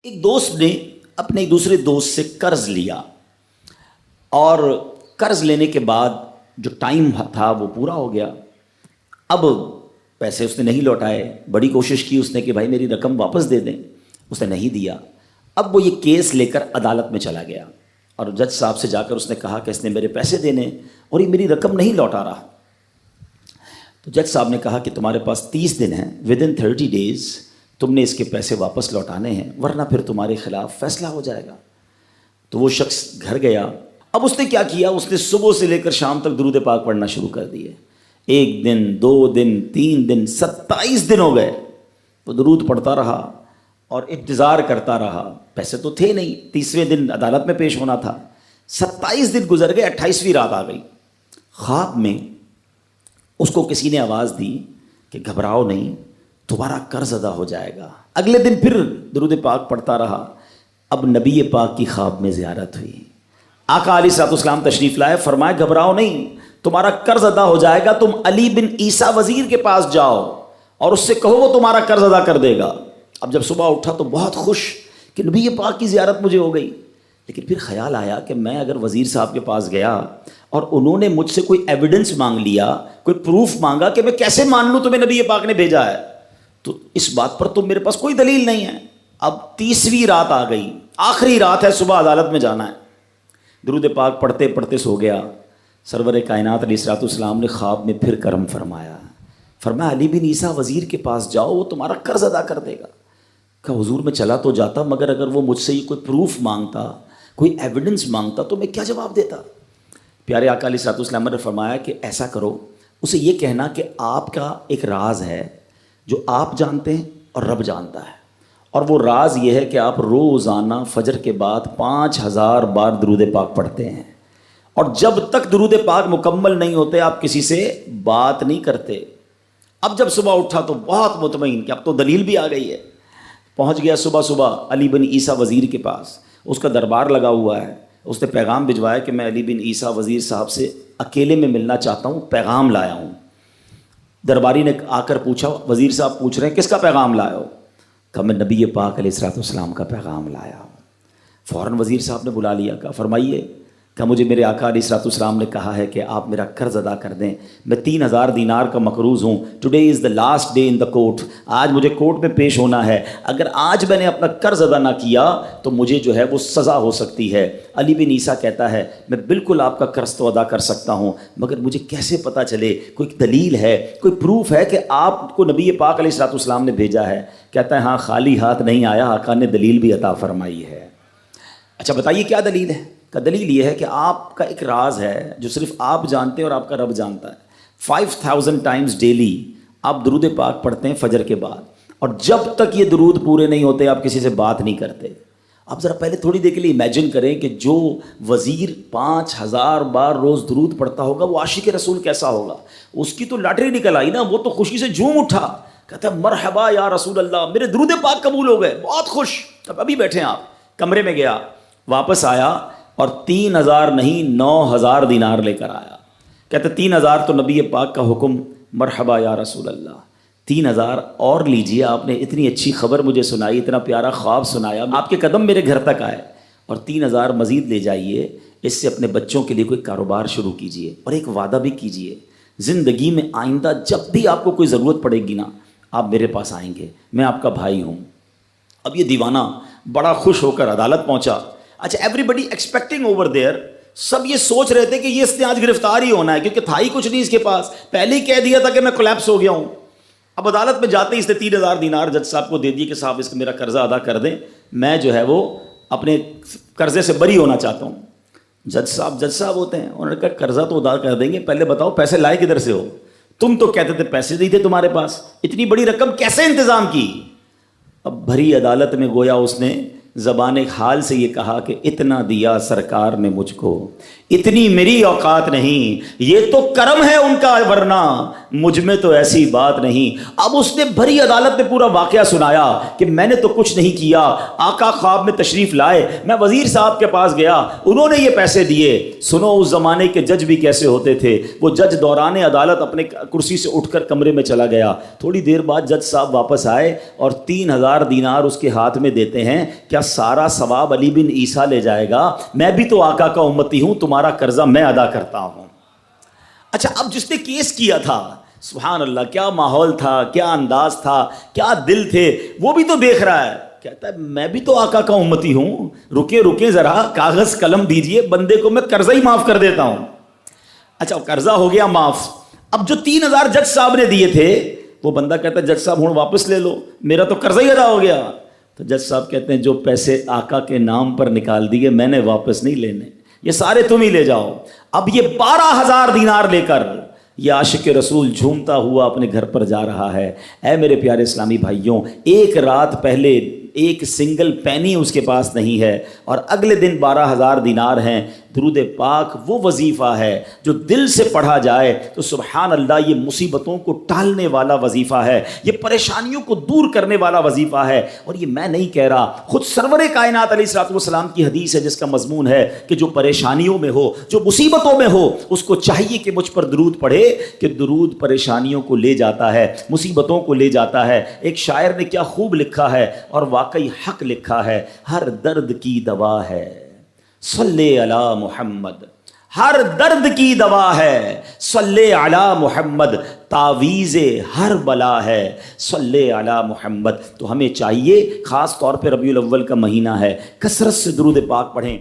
ایک دوست نے اپنے ایک دوسرے دوست سے قرض لیا اور قرض لینے کے بعد جو ٹائم تھا وہ پورا ہو گیا. اب پیسے اس نے نہیں لوٹائے. بڑی کوشش کی اس نے کہ بھائی میری رقم واپس دے دیں, اس نے نہیں دیا. اب وہ یہ کیس لے کر عدالت میں چلا گیا اور جج صاحب سے جا کر اس نے کہا کہ اس نے میرے پیسے دینے اور یہ میری رقم نہیں لوٹا رہا. تو جج صاحب نے کہا کہ تمہارے پاس 30 دن ہیں, ودن 30 days تم نے اس کے پیسے واپس لوٹانے ہیں, ورنہ پھر تمہارے خلاف فیصلہ ہو جائے گا. تو وہ شخص گھر گیا. اب اس نے کیا کیا, اس نے صبح سے لے کر شام تک درود پاک پڑھنا شروع کر دیے. 1 دن 2 دن 3 دن 27 دن ہو گئے. وہ درود پڑھتا رہا اور انتظار کرتا رہا. پیسے تو تھے نہیں, 30ویں دن عدالت میں پیش ہونا تھا. 27 دن گزر گئے, 28ویں رات آ گئی. خواب میں اس کو کسی نے آواز دی کہ گھبراؤ نہیں, تمہارا قرض ادا ہو جائے گا. اگلے دن پھر درود پاک پڑھتا رہا. اب نبی پاک کی خواب میں زیارت ہوئی. آقا علیہ الصلوۃ والسلام تشریف لائے, فرمائے گھبراؤ نہیں, تمہارا قرض ادا ہو جائے گا. تم علی بن عیسیٰ وزیر کے پاس جاؤ اور اس سے کہو وہ تمہارا قرض ادا کر دے گا. اب جب صبح اٹھا تو بہت خوش کہ نبی پاک کی زیارت مجھے ہو گئی. لیکن پھر خیال آیا کہ میں اگر وزیر صاحب کے پاس گیا اور انہوں نے مجھ سے کوئی ایویڈنس مانگ لیا, کوئی پروف مانگا, کہ میں کیسے مان لوں تمہیں نبی پاک نے بھیجا ہے, تو اس بات پر تو میرے پاس کوئی دلیل نہیں ہے. اب 30ویں رات آ گئی, آخری رات ہے, صبح عدالت میں جانا ہے. درود پاک پڑھتے پڑھتے سو گیا. سرور کائنات علیہ الصلوۃ والسلام نے خواب میں پھر کرم فرمایا. فرمایا علی بن عیسیٰ وزیر کے پاس جاؤ, وہ تمہارا قرض ادا کر دے گا. کہ حضور میں چلا تو جاتا, مگر اگر وہ مجھ سے یہ کوئی پروف مانگتا, کوئی ایویڈنس مانگتا, تو میں کیا جواب دیتا. پیارے آقا علیہ الصلوۃ والسلام نے فرمایا کہ ایسا کرو, اسے یہ کہنا کہ آپ کا ایک راز ہے جو آپ جانتے ہیں اور رب جانتا ہے, اور وہ راز یہ ہے کہ آپ روزانہ فجر کے بعد 5000 بار درود پاک پڑھتے ہیں, اور جب تک درود پاک مکمل نہیں ہوتے آپ کسی سے بات نہیں کرتے. اب جب صبح اٹھا تو بہت مطمئن کہ اب تو دلیل بھی آ گئی ہے. پہنچ گیا صبح علی بن عیسیٰ وزیر کے پاس. اس کا دربار لگا ہوا ہے. اس نے پیغام بھجوایا کہ میں علی بن عیسیٰ وزیر صاحب سے اکیلے میں ملنا چاہتا ہوں, پیغام لایا ہوں. درباری نے آ کر پوچھا, وزیر صاحب پوچھ رہے ہیں کس کا پیغام لائے ہو؟ کہا میں نبی پاک علیہ الصلوۃ والسلام کا پیغام لایا ہوں. فوراً وزیر صاحب نے بلا لیا. کہا فرمائیے. کہا مجھے میرے آقا علیہ الصلوۃ والسلام نے کہا ہے کہ آپ میرا قرض ادا کر دیں. میں 3000 دینار کا مقروض ہوں. Today is the last day in the court. آج مجھے کورٹ میں پیش ہونا ہے. اگر آج میں نے اپنا قرض ادا نہ کیا تو مجھے جو ہے وہ سزا ہو سکتی ہے. علی بن عیسیٰ کہتا ہے میں بالکل آپ کا قرض تو ادا کر سکتا ہوں, مگر مجھے کیسے پتہ چلے, کوئی دلیل ہے, کوئی پروف ہے کہ آپ کو نبی پاک علیہ الصلوۃ والسلام نے بھیجا ہے؟ کہتا ہے ہاں, خالی ہاتھ نہیں آیا, آقا نے دلیل بھی عطا فرمائی ہے. اچھا بتائیے کیا دلیل ہے؟ کا دلیل یہ ہے کہ آپ کا ایک راز ہے جو صرف آپ جانتے ہیں اور آپ کا رب جانتا ہے. 5000 ٹائمز ڈیلی آپ درود پاک پڑھتے ہیں فجر کے بعد, اور جب تک یہ درود پورے نہیں ہوتے آپ کسی سے بات نہیں کرتے. آپ ذرا پہلے تھوڑی دیر کے لیے امیجن کریں کہ جو وزیر 5000 بار روز درود پڑھتا ہوگا وہ عاشق رسول کیسا ہوگا. اس کی تو لاٹری نکل آئی نا, وہ تو خوشی سے جھوم اٹھا, کہتا ہے مرحبا یا رسول اللہ, میرے درود پاک قبول ہو گئے, بہت خوش. اب ابھی بیٹھے ہیں آپ, کمرے میں گیا, واپس آیا اور 3000 نہیں 9000 دینار لے کر آیا. کہتے 3000 تو نبی پاک کا حکم, مرحبا یا رسول اللہ, 3000 اور لیجئے, آپ نے اتنی اچھی خبر مجھے سنائی, اتنا پیارا خواب سنایا, آپ کے قدم میرے گھر تک آئے, اور 3000 مزید لے جائیے, اس سے اپنے بچوں کے لیے کوئی کاروبار شروع کیجئے, اور ایک وعدہ بھی کیجئے, زندگی میں آئندہ جب بھی آپ کو کوئی ضرورت پڑے گی نا, آپ میرے پاس آئیں گے, میں آپ کا بھائی ہوں. اب یہ دیوانہ بڑا خوش ہو کر عدالت پہنچا. اچھا everybody expecting over there, سب یہ سوچ رہے تھے کہ یہ اس نے آج گرفتار ہی ہونا ہے, کیونکہ تھا ہی کچھ نہیں اس کے پاس, پہلے ہی کہہ دیا تھا کہ میں کولیپس ہو گیا ہوں. اب عدالت میں جاتے ہی اس نے 3000 دینار جج صاحب کو دے دیے کہ صاحب اس کا میرا قرضہ ادا کر دیں, میں جو ہے وہ اپنے قرضے سے بری ہونا چاہتا ہوں. جج صاحب ہوتے ہیں, انہوں نے کہا قرضہ تو ادا کر دیں گے, پہلے بتاؤ پیسے لائے کدھر سے ہو؟ تم تو کہتے تھے پیسے نہیں تھے تمہارے پاس, اتنی بڑی رقم کیسے انتظام کی؟ اب بھری عدالت میں گویا اس نے زبان حال سے یہ کہا کہ اتنا دیا سرکار نے مجھ کو, اتنی میری اوقات نہیں، یہ تو کرم ہے ان کا، ورنہ مجھ میں تو ایسی بات نہیں۔ اب اس نے بھری عدالت میں پورا واقعہ سنایا کہ میں نے تو کچھ نہیں کیا، آقا خواب میں تشریف لائے، میں وزیر صاحب کے پاس گیا، انہوں نے یہ پیسے دیے۔ سنو اس زمانے کے جج بھی کیسے ہوتے تھے، وہ جج دوران عدالت اپنے کرسی سے اٹھ کر کمرے میں چلا گیا، تھوڑی دیر بعد جج صاحب واپس آئے اور 3000 دینار اس کے ہاتھ میں دیتے ہیں۔ کیا سارا ثواب علی بن عیسیٰ لے جائے گا؟ میں بھی تو آقا کا امتی ہوں، تمہارا قرضہ میں ادا کرتا ہوں۔ اچھا، اب جس نے کیس کیا تھا، سبحان اللہ، کیا ماحول تھا، کیا انداز تھا، کیا دل تھے، وہ بھی تو دیکھ رہا ہے، کہتا ہے میں بھی تو آقا کا امتی ہوں، رکے ذرا، کاغذ قلم دیجئے، بندے کو میں قرضہ ہی معاف کر دیتا ہوں۔ اچھا، قرضہ ہو گیا معاف۔ اب جو 3000 جج صاحب نے دیے تھے، وہ بندہ کہتا ہے جج صاحب ہوں واپس لے لو، میرا تو قرضہ ہی ادا ہو گیا۔ تو جج صاحب کہتے ہیں جو پیسے آقا کے نام پر نکال دیے میں نے واپس نہیں لینے، یہ سارے تم ہی لے جاؤ۔ اب یہ 12000 دینار لے کر یہ عاشق رسول جھومتا ہوا اپنے گھر پر جا رہا ہے۔ اے میرے پیارے اسلامی بھائیوں، ایک رات پہلے ایک سنگل پینی اس کے پاس نہیں ہے، اور اگلے دن 12000 دینار ہیں۔ درود پاک وہ وظیفہ ہے جو دل سے پڑھا جائے تو سبحان اللہ یہ مصیبتوں کو ٹالنے والا وظیفہ ہے، یہ پریشانیوں کو دور کرنے والا وظیفہ ہے۔ اور یہ میں نہیں کہہ رہا، خود سرور کائنات علیہ الصلوۃ والسلام کی حدیث ہے جس کا مضمون ہے کہ جو پریشانیوں میں ہو، جو مصیبتوں میں ہو، اس کو چاہیے کہ مجھ پر درود پڑھے، کہ درود پریشانیوں کو لے جاتا ہے، مصیبتوں کو لے جاتا ہے۔ ایک شاعر نے کیا خوب لکھا ہے، اور واقعی حق لکھا ہے، ہر درد کی دوا ہے صلی علی محمد، ہر درد کی دوا ہے صلی علی محمد، تعویذ ہر بلا ہے صلی علی محمد۔ تو ہمیں چاہیے، خاص طور پہ ربیع الاول کا مہینہ ہے، کثرت سے درود پاک پڑھیں۔